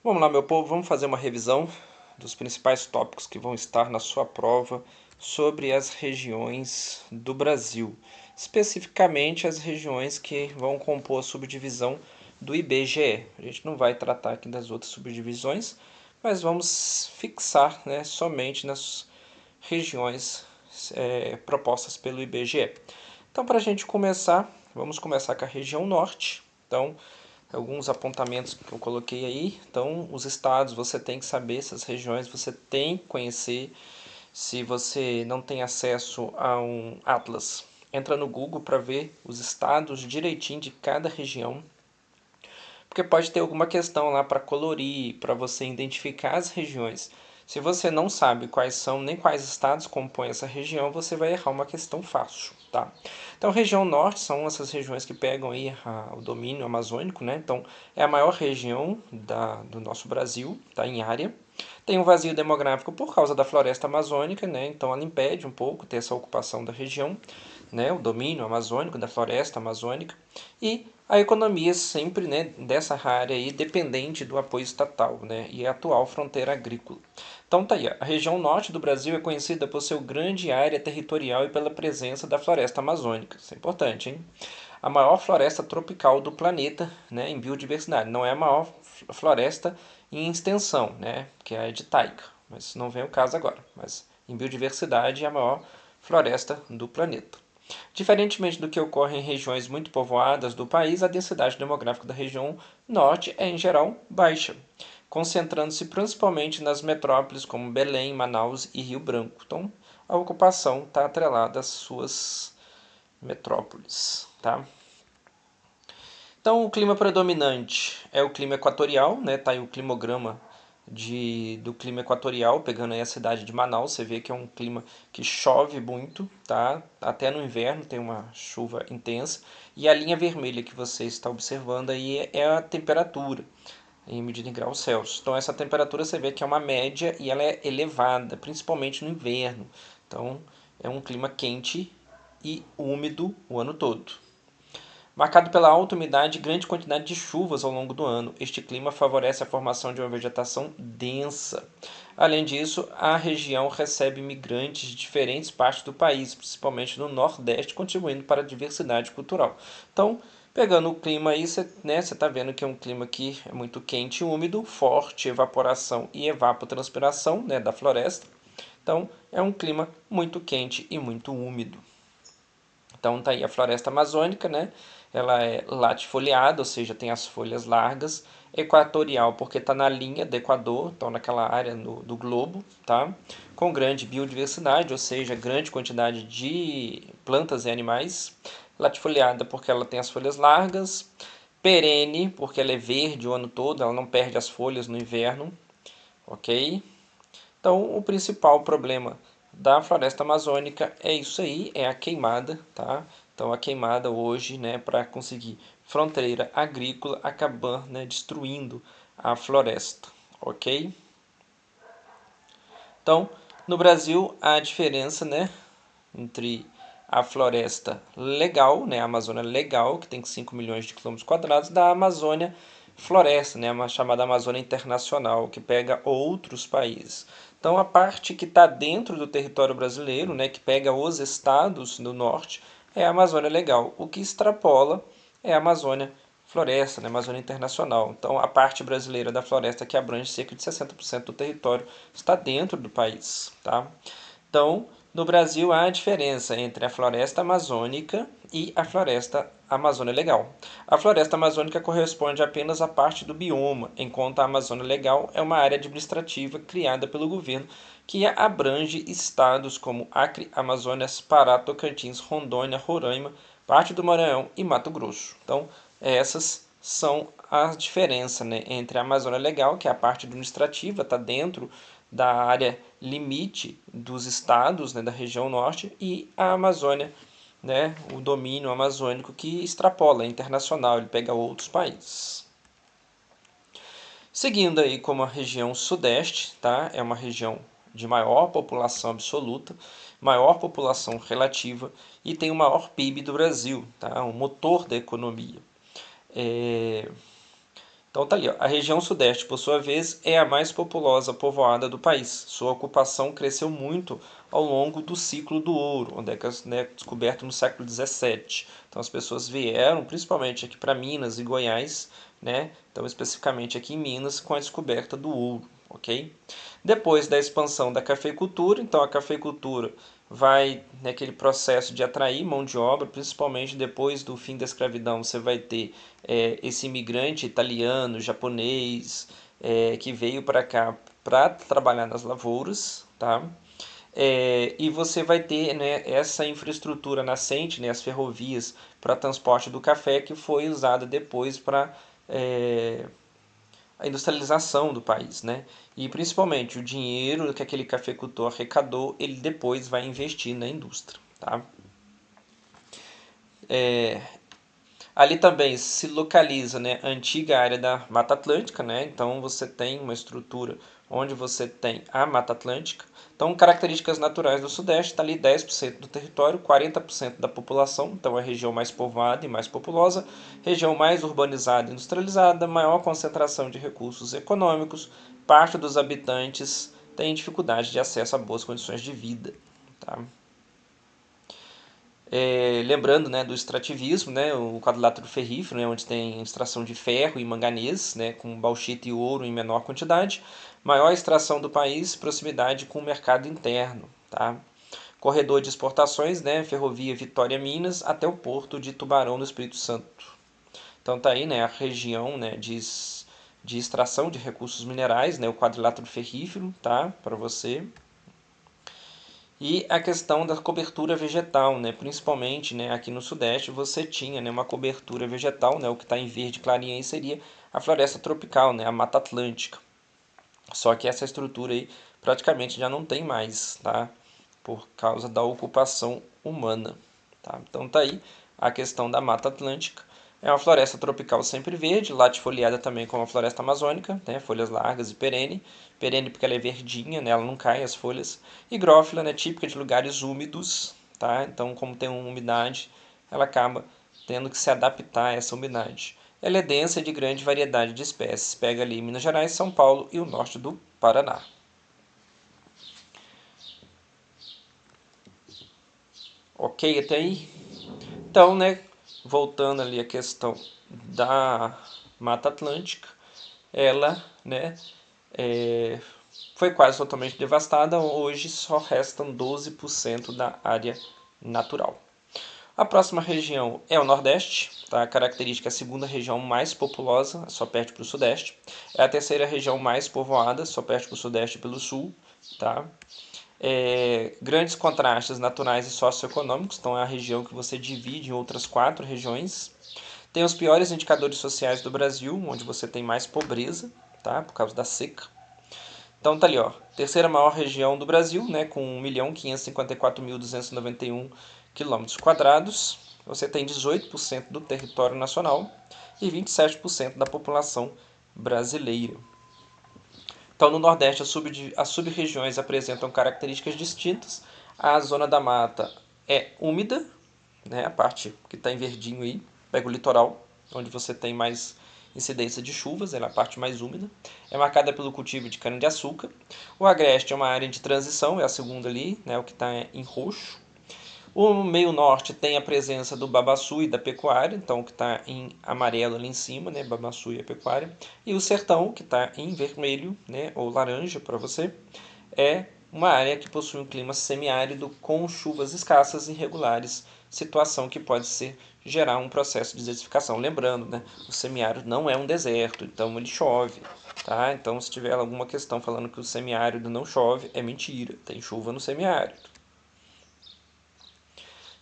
Vamos lá, meu povo, vamos fazer uma revisão dos principais tópicos que vão estar na sua prova sobre as regiões do Brasil, especificamente as regiões que vão compor a subdivisão do IBGE. A gente não vai tratar aqui das outras subdivisões, mas vamos fixar, né, somente nas regiões propostas pelo IBGE. Então, para a gente começar, vamos começar com a região norte. Então, alguns apontamentos que eu coloquei aí. Então, os estados, você tem que saber, essas regiões você tem que conhecer. Se você não tem acesso a um atlas, entra no Google para ver os estados direitinho de cada região, porque pode ter alguma questão lá para colorir, para você identificar as regiões. Se você não sabe quais são nem quais estados compõem essa região, você vai errar uma questão fácil, tá? Então, região norte são essas regiões que pegam aí o domínio amazônico, né? Então, é a maior região do nosso Brasil, tá? Em área. Tem um vazio demográfico por causa da floresta amazônica, né? Então, ela impede um pouco ter essa ocupação da região, né? O domínio amazônico da floresta amazônica. E a economia sempre, né, dessa área aí dependente do apoio estatal, né, e a atual fronteira agrícola. Então tá aí, a região norte do Brasil é conhecida por seu grande área territorial e pela presença da floresta amazônica. Isso é importante, hein? A maior floresta tropical do planeta, né, em biodiversidade. Não é a maior floresta em extensão, né, que é a de taiga, mas não vem o caso agora. Mas em biodiversidade é a maior floresta do planeta. Diferentemente do que ocorre em regiões muito povoadas do país, a densidade demográfica da região norte é, em geral, baixa, concentrando-se principalmente nas metrópoles como Belém, Manaus e Rio Branco. Então, a ocupação está atrelada às suas metrópoles. Tá? Então, o clima predominante é o clima equatorial, né? Tá aí o climograma do clima equatorial, pegando aí a cidade de Manaus, você vê que é um clima que chove muito, tá? Até no inverno tem uma chuva intensa. E a linha vermelha que você está observando aí é a temperatura, em medida em graus Celsius. Então, essa temperatura você vê que é uma média e ela é elevada, principalmente no inverno. Então, é um clima quente e úmido o ano todo. Marcado pela alta umidade e grande quantidade de chuvas ao longo do ano, este clima favorece a formação de uma vegetação densa. Além disso, a região recebe imigrantes de diferentes partes do país, principalmente no Nordeste, contribuindo para a diversidade cultural. Então, pegando o clima aí, você tá vendo que é um clima que é muito quente e úmido, forte evaporação e evapotranspiração, né, da floresta. Então, é um clima muito quente e muito úmido. Então tá aí a floresta amazônica, né? Ela é latifoliada, ou seja, tem as folhas largas, equatorial porque está na linha do Equador, então naquela área do globo, tá? Com grande biodiversidade, ou seja, grande quantidade de plantas e animais. Latifoliada porque ela tem as folhas largas, perene porque ela é verde o ano todo, ela não perde as folhas no inverno, ok? Então, o principal problema da floresta amazônica é isso aí, é a queimada, tá? Então, a queimada hoje, né, para conseguir fronteira agrícola, acaba, né, destruindo a floresta, ok? Então, no Brasil, a diferença, né, entre a floresta legal, né, a Amazônia legal, que tem 5 milhões de quilômetros quadrados, da Amazônia floresta, né, a chamada Amazônia Internacional, que pega outros países. Então, a parte que está dentro do território brasileiro, né, que pega os estados do norte, é a Amazônia legal. O que extrapola é a Amazônia floresta, né, Amazônia Internacional. Então, a parte brasileira da floresta, que abrange cerca de 60% do território, está dentro do país. Tá? Então, no Brasil há a diferença entre a floresta amazônica e a floresta Amazônia Legal. A floresta amazônica corresponde apenas à parte do bioma, enquanto a Amazônia Legal é uma área administrativa criada pelo governo que abrange estados como Acre, Amazonas, Pará, Tocantins, Rondônia, Roraima, parte do Maranhão e Mato Grosso. Então, essas são as diferenças, né, entre a Amazônia Legal, que é a parte administrativa, está dentro da área limite dos estados, né, da região norte, e a Amazônia, né, o domínio amazônico que extrapola, é internacional, ele pega outros países. Seguindo aí como a região sudeste, tá, é uma região de maior população absoluta, maior população relativa e tem o maior PIB do Brasil, tá, um motor da economia. Então tá ali, ó. A região sudeste, por sua vez, é a mais populosa povoada do país. Sua ocupação cresceu muito ao longo do ciclo do ouro, onde é, né, descoberto no século XVII. Então as pessoas vieram, principalmente aqui para Minas e Goiás, né? Então especificamente aqui em Minas, com a descoberta do ouro, ok? Depois da expansão da cafeicultura, então a cafeicultura vai naquele processo de atrair mão de obra, principalmente depois do fim da escravidão, você vai ter esse imigrante italiano, japonês, que veio para cá para trabalhar nas lavouras, tá? E você vai ter, né, essa infraestrutura nascente, né, as ferrovias para transporte do café, que foi usada depois para a industrialização do país, né? E principalmente o dinheiro que aquele cafeicultor arrecadou, ele depois vai investir na indústria, tá? Ali também se localiza, né, a antiga área da Mata Atlântica, né? Então você tem uma estrutura onde você tem a Mata Atlântica. Então, características naturais do Sudeste, está ali 10% do território, 40% da população, então é a região mais povoada e mais populosa, região mais urbanizada e industrializada, maior concentração de recursos econômicos, parte dos habitantes tem dificuldade de acesso a boas condições de vida. Tá? Lembrando, né, do extrativismo, né, o quadrilátero ferrífero, né, onde tem extração de ferro e manganês, né, com bauxita e ouro em menor quantidade, maior extração do país, proximidade com o mercado interno, tá? Corredor de exportações, né, ferrovia Vitória-Minas até o porto de Tubarão, no Espírito Santo. Então tá aí, né, a região, né, de extração de recursos minerais, né, o quadrilátero ferrífero, tá, para você. E a questão da cobertura vegetal, né? Principalmente, né, aqui no Sudeste você tinha, né, uma cobertura vegetal, né, o que está em verde clarinho aí seria a floresta tropical, né, a Mata Atlântica. Só que essa estrutura aí praticamente já não tem mais, tá? Por causa da ocupação humana, tá? Então tá aí a questão da Mata Atlântica. É uma floresta tropical sempre verde, latifoliada também como a floresta amazônica, né? Folhas largas e perene. Perene porque ela é verdinha, né? Ela não cai as folhas. Higrófila, né? Típica de lugares úmidos, tá? Então, como tem uma umidade, ela acaba tendo que se adaptar a essa umidade. Ela é densa e de grande variedade de espécies. Pega ali Minas Gerais, São Paulo e o norte do Paraná. Ok até aí? Então, né, voltando ali a questão da Mata Atlântica, ela, né, é, foi quase totalmente devastada. Hoje só restam 12% da área natural. A próxima região é o Nordeste, tá? A característica é a segunda região mais populosa, só perde para o Sudeste. É a terceira região mais povoada, só perde para o Sudeste e pelo Sul, tá? Grandes contrastes naturais e socioeconômicos, então é a região que você divide em outras 4 regiões. Tem os piores indicadores sociais do Brasil, onde você tem mais pobreza, tá? Por causa da seca. Então tá ali, ó, terceira maior região do Brasil, né, com 1.554.291 km². Você tem 18% do território nacional e 27% da população brasileira. Então, no Nordeste, as sub-regiões apresentam características distintas. A zona da mata é úmida, né, a parte que está em verdinho aí, pega o litoral, onde você tem mais incidência de chuvas, ela é a parte mais úmida. É marcada pelo cultivo de cana-de-açúcar. O Agreste é uma área de transição, é a segunda ali, né, o que está em roxo. O meio norte tem a presença do babaçu e da pecuária, então o que está em amarelo ali em cima, né, babaçu e a pecuária. E o sertão, que está em vermelho, né, ou laranja para você, é uma área que possui um clima semiárido com chuvas escassas e irregulares, situação que pode gerar um processo de desertificação. Lembrando, né, o semiárido não é um deserto, então ele chove. Tá? Então, se tiver alguma questão falando que o semiárido não chove, é mentira, tem chuva no semiárido.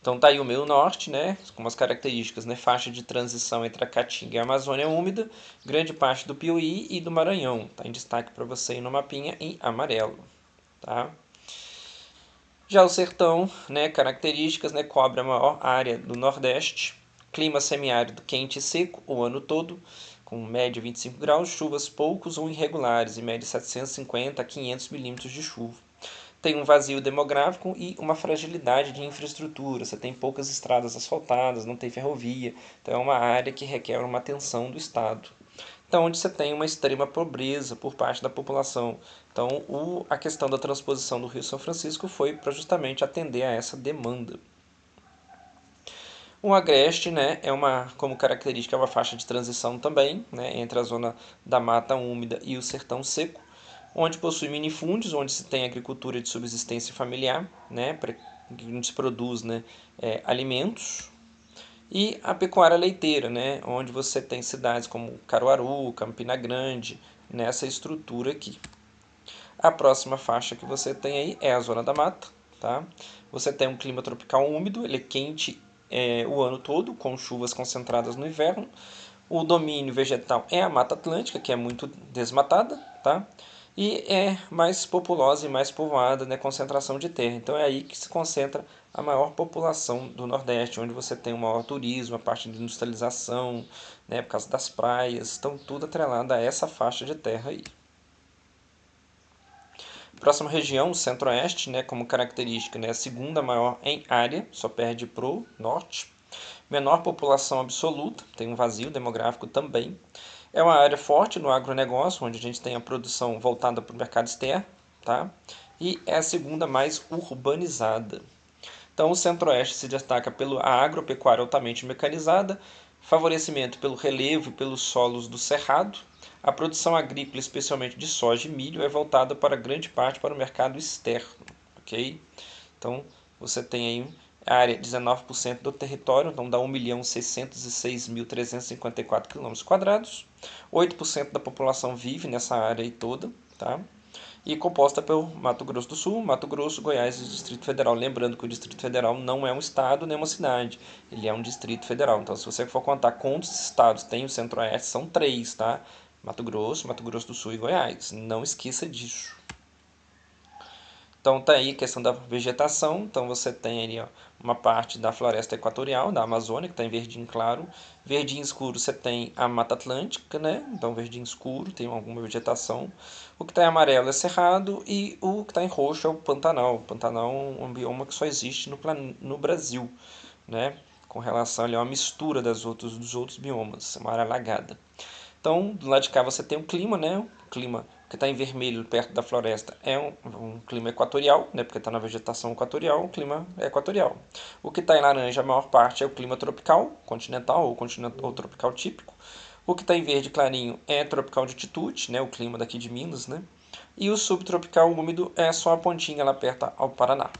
Então tá aí o meio norte, né, com as características, né, faixa de transição entre a Caatinga e a Amazônia úmida, grande parte do Piauí e do Maranhão. Tá em destaque para você aí no mapinha em amarelo, tá? Já o sertão, né, características, né, cobre a maior área do Nordeste, clima semiárido quente e seco o ano todo, com média 25 graus, chuvas poucos ou irregulares, em média 750 a 500 milímetros de chuva. Tem um vazio demográfico e uma fragilidade de infraestrutura. Você tem poucas estradas asfaltadas, não tem ferrovia, então é uma área que requer uma atenção do Estado. então onde você tem uma extrema pobreza por parte da população. Então a questão da transposição do Rio São Francisco foi para justamente atender a essa demanda. O agreste, né, como característica, é uma faixa de transição também, né, entre a zona da mata úmida e o sertão seco, onde possui minifúndios, onde se tem agricultura de subsistência familiar, né, onde se produz, né, alimentos, e a pecuária leiteira, né, onde você tem cidades como Caruaru, Campina Grande, nessa estrutura aqui. A próxima faixa que você tem aí é a zona da mata, tá? Você tem um clima tropical úmido, ele é quente o ano todo, com chuvas concentradas no inverno. O domínio vegetal é a Mata Atlântica, que é muito desmatada, tá? E é mais populosa e mais povoada, né, concentração de terra. Então é aí que se concentra a maior população do Nordeste, onde você tem o maior turismo, a parte de industrialização, né, por causa das praias, então tudo atrelado a essa faixa de terra aí. Próxima região, o Centro-Oeste, né, como característica, né, a segunda maior em área, só perde para o Norte. Menor população absoluta, tem um vazio demográfico também. É uma área forte no agronegócio, onde a gente tem a produção voltada para o mercado externo, tá? E é a segunda mais urbanizada. Então, o Centro-Oeste se destaca pela agropecuária altamente mecanizada, favorecimento pelo relevo e pelos solos do cerrado. A produção agrícola, especialmente de soja e milho, é voltada para grande parte para o mercado externo, ok? Então, você tem aí a área 19% do território, então dá 1.606.354 km². 8% da população vive nessa área aí toda, tá? E composta pelo Mato Grosso do Sul, Mato Grosso, Goiás e Distrito Federal. Lembrando que o Distrito Federal não é um estado nem uma cidade, ele é um distrito federal. Então, se você for contar quantos estados tem o Centro-Oeste, são 3, tá? Mato Grosso do Sul e Goiás. Não esqueça disso. Então tá aí a questão da vegetação. Então você tem ali, ó, uma parte da floresta equatorial, da Amazônia, que está em verdinho claro. Verdinho escuro você tem a Mata Atlântica, né? Então verdinho escuro, tem alguma vegetação. O que está em amarelo é cerrado e o que está em roxo é o Pantanal. O Pantanal é um bioma que só existe no Brasil, né? Com relação ali a uma mistura dos outros biomas, uma área alagada. Então, do lado de cá você tem o clima, né? O clima que está em vermelho perto da floresta é um clima equatorial, né? Porque está na vegetação equatorial, o clima é equatorial. O que está em laranja, a maior parte, é o clima tropical, continental ou tropical típico. O que está em verde clarinho é tropical de altitude, né? O clima daqui de Minas, né? E o subtropical úmido é só a pontinha lá perto ao Paraná.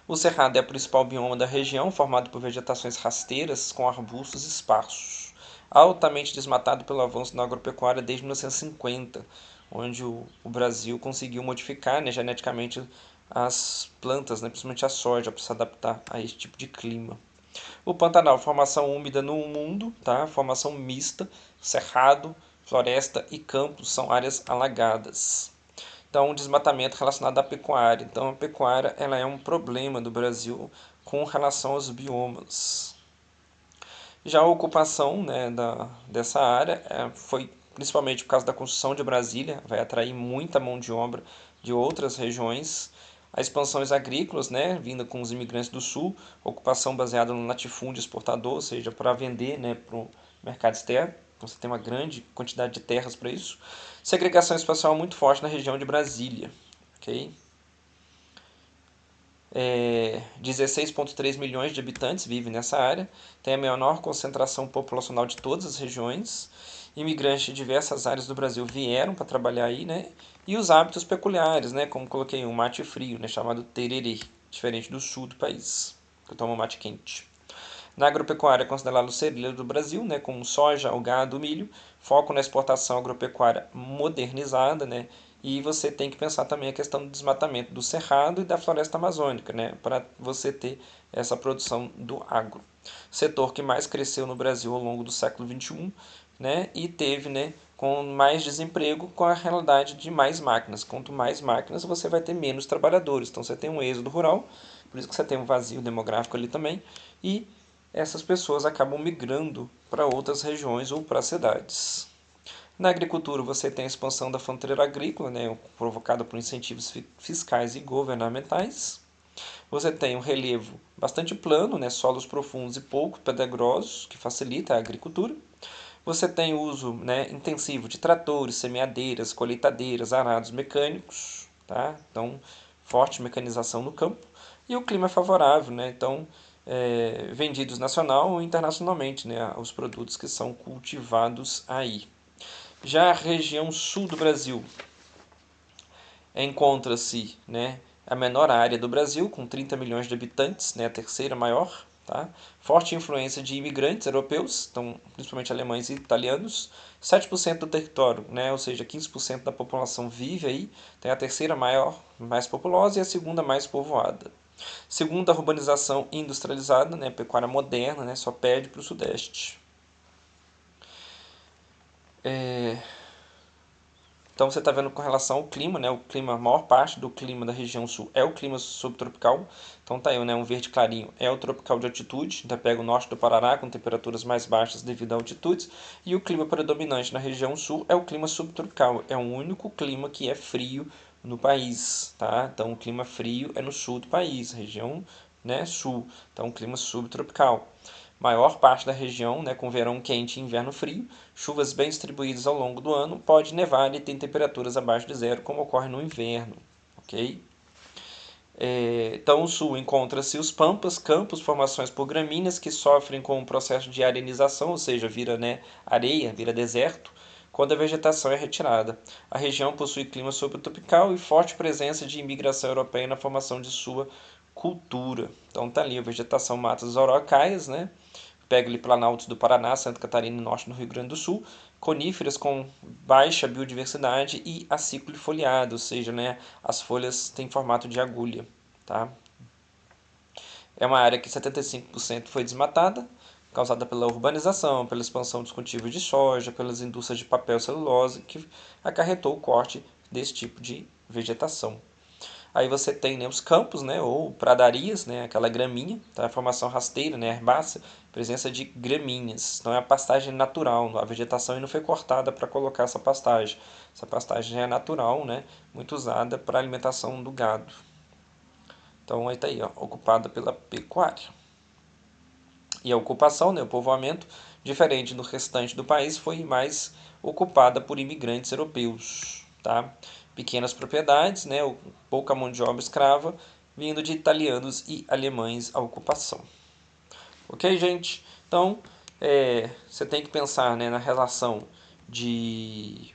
O cerrado é o principal bioma da região, formado por vegetações rasteiras com arbustos esparsos, altamente desmatado pelo avanço da agropecuária desde 1950, onde o Brasil conseguiu modificar, né, geneticamente as plantas, né, principalmente a soja, para se adaptar a esse tipo de clima. O Pantanal, formação úmida no mundo, tá? Formação mista, cerrado, floresta e campos são áreas alagadas. Então, o desmatamento relacionado à pecuária. Então, a pecuária ela é um problema do Brasil com relação aos biomas. Já a ocupação, né, dessa área foi principalmente por causa da construção de Brasília, vai atrair muita mão de obra de outras regiões. As expansões agrícolas, né, vinda com os imigrantes do sul, ocupação baseada no latifúndio exportador, ou seja, para vender, né, para o mercado externo. Então, você tem uma grande quantidade de terras para isso. Segregação espacial muito forte na região de Brasília. Okay? 16,3 milhões de habitantes vivem nessa área, tem a menor concentração populacional de todas as regiões. Imigrantes de diversas áreas do Brasil vieram para trabalhar aí, né? E os hábitos peculiares, né? Como coloquei, um mate frio, né? Chamado tererê, diferente do sul do país, que toma mate quente. Na agropecuária é considerado o celeiro do Brasil, né? Como soja, o gado, o milho, foco na exportação agropecuária modernizada, né? E você tem que pensar também a questão do desmatamento do cerrado e da floresta amazônica, né? Para você ter essa produção do agro. Setor que mais cresceu no Brasil ao longo do século XXI, né? E teve, né, com mais desemprego, com a realidade de mais máquinas. Quanto mais máquinas, você vai ter menos trabalhadores. Então você tem um êxodo rural, por isso que você tem um vazio demográfico ali também. E essas pessoas acabam migrando para outras regiões ou para cidades. Na agricultura, você tem a expansão da fronteira agrícola, né, provocada por incentivos fiscais e governamentais. Você tem um relevo bastante plano, né, solos profundos e pouco pedregosos, que facilita a agricultura. Você tem o uso, né, intensivo de tratores, semeadeiras, colheitadeiras, arados mecânicos, tá? Então, forte mecanização no campo. E o clima é favorável, né? Então, vendidos nacional ou internacionalmente, né, os produtos que são cultivados aí. Já a região sul do Brasil encontra-se, né, a menor área do Brasil, com 30 milhões de habitantes, né, a terceira maior. Tá? Forte influência de imigrantes europeus, então, principalmente alemães e italianos. 7% do território, né, ou seja, 15% da população vive aí. Tem a terceira maior, mais populosa, e a segunda mais povoada. Segunda, a urbanização industrializada, né, pecuária moderna, né, só perde para o sudeste. Então você está vendo com relação ao clima, né? O clima, a maior parte do clima da região sul é o clima subtropical. Então tá aí, né? Um verde clarinho é o tropical de altitude. Então pega o norte do Paraná com temperaturas mais baixas devido a altitudes. E o clima predominante na região sul é o clima subtropical. É o único clima que é frio no país, tá? Então o clima frio é no sul do país, região, né, sul. Então clima subtropical. Maior parte da região, né, com verão quente e inverno frio, chuvas bem distribuídas ao longo do ano, pode nevar e tem temperaturas abaixo de zero, como ocorre no inverno. Ok? Então, o sul encontra-se os pampas, campos, formações por gramíneas que sofrem com o processo de arenização, ou seja, vira, né, areia, vira deserto, quando a vegetação é retirada. A região possui clima subtropical e forte presença de imigração europeia na formação de sua cultura. Então tá ali a vegetação matas araucárias, né? Pega ali planaltos do Paraná, Santa Catarina e norte do Rio Grande do Sul, coníferas com baixa biodiversidade e aciclo foliado, ou seja, né, as folhas têm formato de agulha. Tá? É uma área que 75% foi desmatada, causada pela urbanização, pela expansão dos cultivos de soja, pelas indústrias de papel e celulose, que acarretou o corte desse tipo de vegetação. Aí você tem, né, os campos, né, ou pradarias, né, aquela graminha, tá? A formação rasteira, né, herbácea, presença de graminhas. Então é a pastagem natural, a vegetação não foi cortada para colocar essa pastagem. Essa pastagem já é natural, né, muito usada para a alimentação do gado. Então aí está aí, ó, ocupada pela pecuária. E a ocupação, né, o povoamento, diferente do restante do país, foi mais ocupada por imigrantes europeus. Tá? Pequenas propriedades, né, pouca mão de obra escrava, vindo de italianos e alemães à ocupação. Ok, gente? Então, você tem que pensar, né, na relação de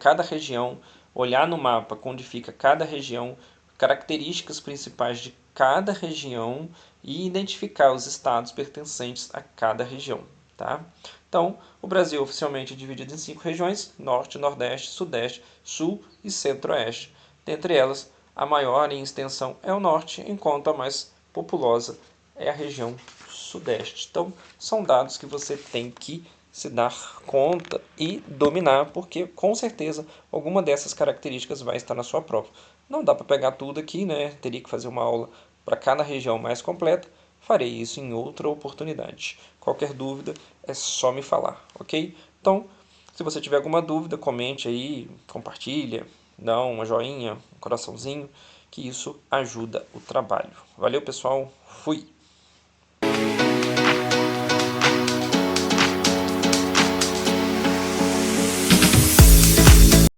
cada região, olhar no mapa onde fica cada região, características principais de cada região e identificar os estados pertencentes a cada região. Tá? Então, o Brasil oficialmente é dividido em 5 regiões: Norte, Nordeste, Sudeste, Sul e Centro-Oeste. Dentre elas, a maior em extensão é o Norte, enquanto a mais populosa é a região Sudeste. Então, são dados que você tem que se dar conta e dominar, porque com certeza alguma dessas características vai estar na sua prova. Não dá para pegar tudo aqui, né? Teria que fazer uma aula para cada região mais completa. Farei isso em outra oportunidade. Qualquer dúvida é só me falar, ok? Então, se você tiver alguma dúvida, comente aí, compartilha, dá uma joinha, um coraçãozinho, que isso ajuda o trabalho. Valeu, pessoal. Fui!